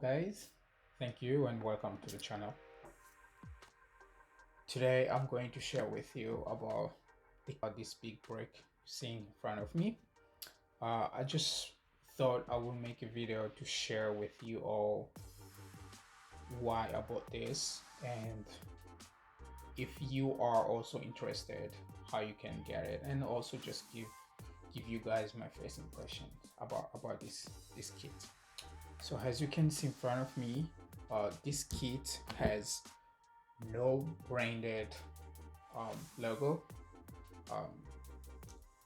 guys, thank you and welcome to the channel. Today I'm going to share with you about this big brake seeing in front of me. I just thought I would make a video to share with you all why I bought this, and if you are also interested, how you can get it, and also just give you guys my first impressions about this kit. So as you can see in front of me, this kit has no branded logo. Um,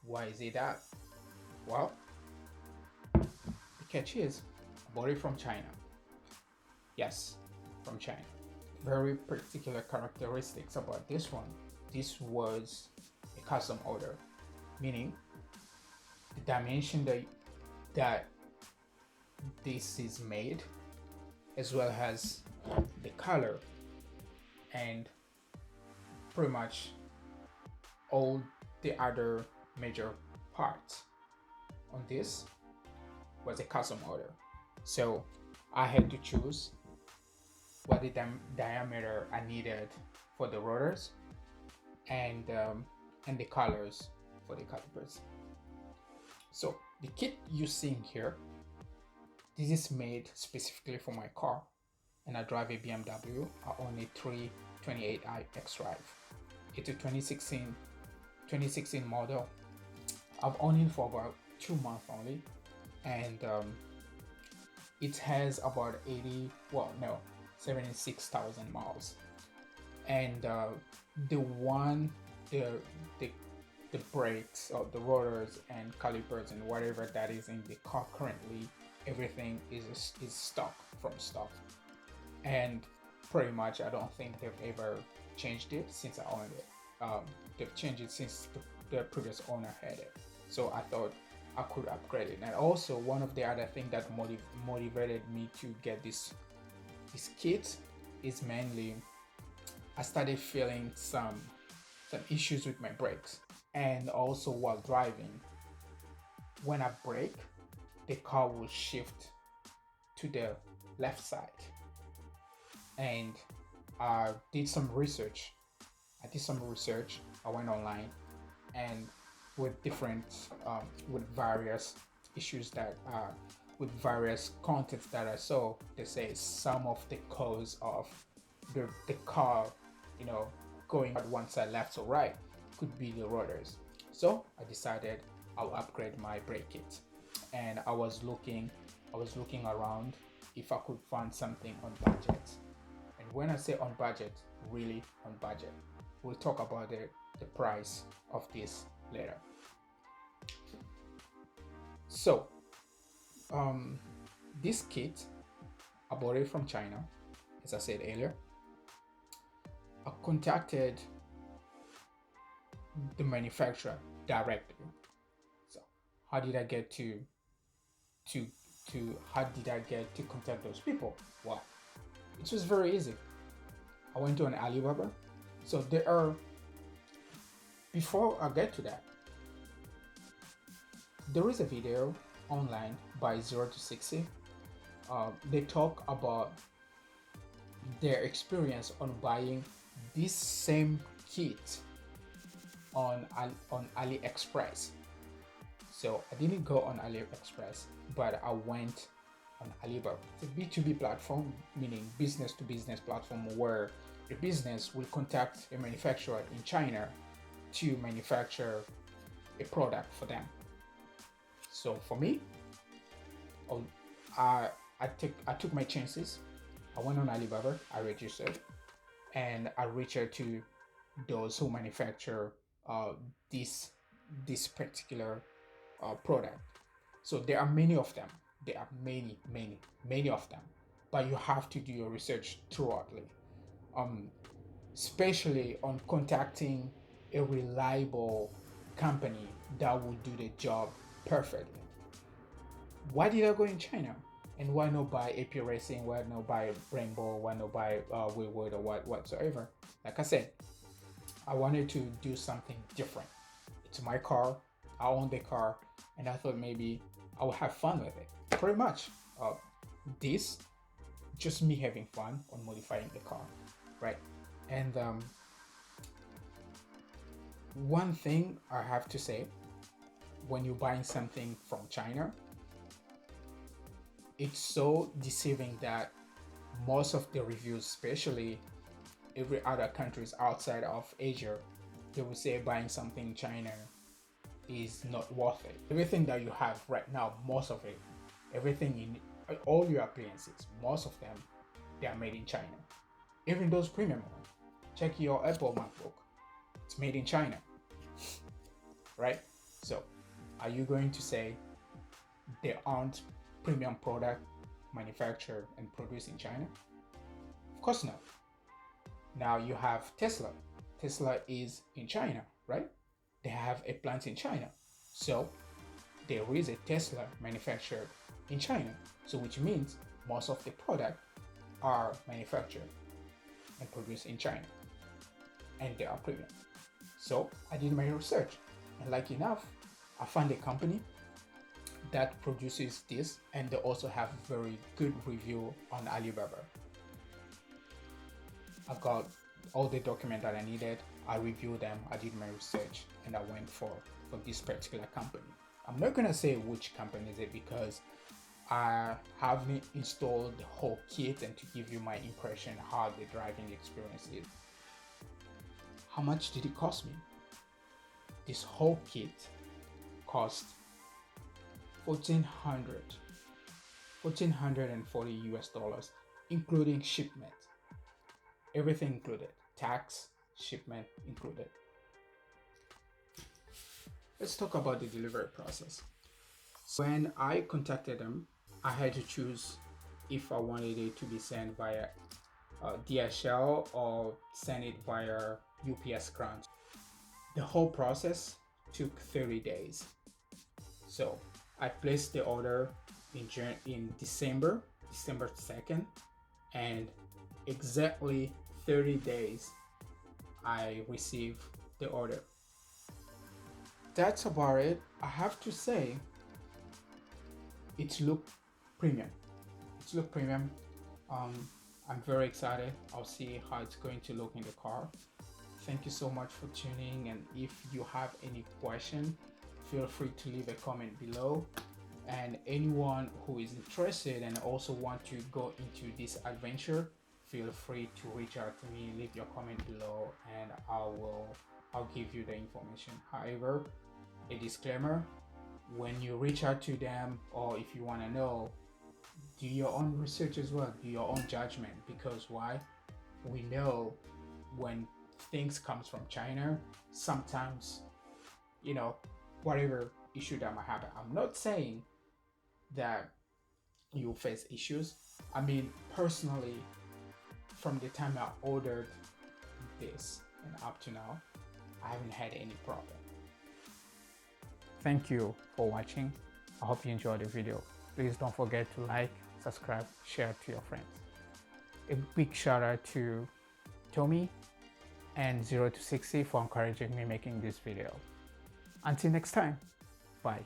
why is it that? Well, the catch is I bought it from China. Yes, from China. Very particular characteristics about this one. This was a custom order, meaning the dimension that this is made, as well as the color, and pretty much all the other major parts on this was a custom order. So I had to choose what the diameter I needed for the rotors and the colors for the calipers. So the kit you're seeing here, this is made specifically for my car, and I drive a BMW. I own a 328i xDrive. It's a 2016 model. I've owned it for about 2 months only, and it has about 76,000 miles. And the brakes or the rotors and calipers and whatever that is in the car currently, everything is stock from stock, and pretty much I don't think they've ever changed it since I owned it. They've changed it since the previous owner had it, so I thought I could upgrade it. And also, one of the other things that motivated me to get this kit is mainly I started feeling some issues with my brakes, and also while driving, when I brake, the car will shift to the left side. And I did some research. I went online, and with various issues with various contents that I saw, they say some of the cause of the car, going on one side, left or right, could be the rotors. So I decided I'll upgrade my brake kit, and I was looking around if I could find something on budget. And when I say on budget, really on budget. We'll talk about the price of this later. So this kit, I bought it from China, as I said earlier. I contacted the manufacturer directly. So how did I get to contact those people? Well, it was very easy. I went to an Alibaba. So before I get to that, there is a video online by 0 to 60. They talk about their experience on buying this same kit on Aliexpress. So I didn't go on Aliexpress, but I went on Alibaba. It's a B2B platform, meaning business to business platform, where the business will contact a manufacturer in China to manufacture a product for them. So for me, I took my chances. I went on Alibaba, I registered, and I reached out to those who manufacture this particular product. So there are many of them. There are many of them, but you have to do your research thoroughly, especially on contacting a reliable company that will do the job perfectly. Why did I go in China? And why not buy AP Racing? Why not buy Brembo? Why not buy Waywood or whatsoever? Like I said, I wanted to do something different. It's my car. I own the car, and I thought maybe I would have fun with it. Pretty much, this just me having fun on modifying the car, right? And one thing I have to say, when you're buying something from China, it's so deceiving that most of the reviews, especially every other countries outside of Asia, they will say buying something in China is not worth it. Everything that you have right now, most of it, everything in all your appliances, most of them, they are made in China. Even those premium ones. Check your Apple MacBook. It's made in China. Right? So, are you going to say there aren't premium product manufactured and produced in China? Of course not. Now you have Tesla. Tesla is in China, right? They have a plant in China. So there is a Tesla manufactured in China. So which means most of the product are manufactured and produced in China. And they are premium. So I did my research. And like enough, I found a company that produces this, and they also have very good review on Alibaba. I got all the documents that I needed. I reviewed them, I did my research, and I went for this particular company. I'm not gonna say which company is it because I haven't installed the whole kit, and to give you my impression how the driving experience is. How much did it cost me? This whole kit cost 1440 US dollars, including shipment. Everything included, tax, shipment included. Let's talk about the delivery process. So when I contacted them, I had to choose if I wanted it to be sent via DHL or send it via UPS Ground. The whole process took 30 days. So I placed the order in December 2nd, and exactly 30 days I received the order. That's about it. I have to say it looked premium. I'm very excited. I'll see how it's going to look in the car. Thank you so much for tuning, and if you have any question, feel free to leave a comment below. And anyone who is interested and also want to go into this adventure, feel free to reach out to me, leave your comment below, and I'll give you the information. However, a disclaimer, when you reach out to them, or if you want to know, do your own research as well, do your own judgment, because why? We know when things comes from China, sometimes, whatever issue that might happen. I'm not saying that you face issues. I mean, personally, from the time I ordered this and up to now, I haven't had any problem. Thank you for watching. I hope you enjoyed the video. Please don't forget to like, subscribe, share to your friends. A big shout out to Tommy and 0 to 60 for encouraging me making this video. Until next time, bye.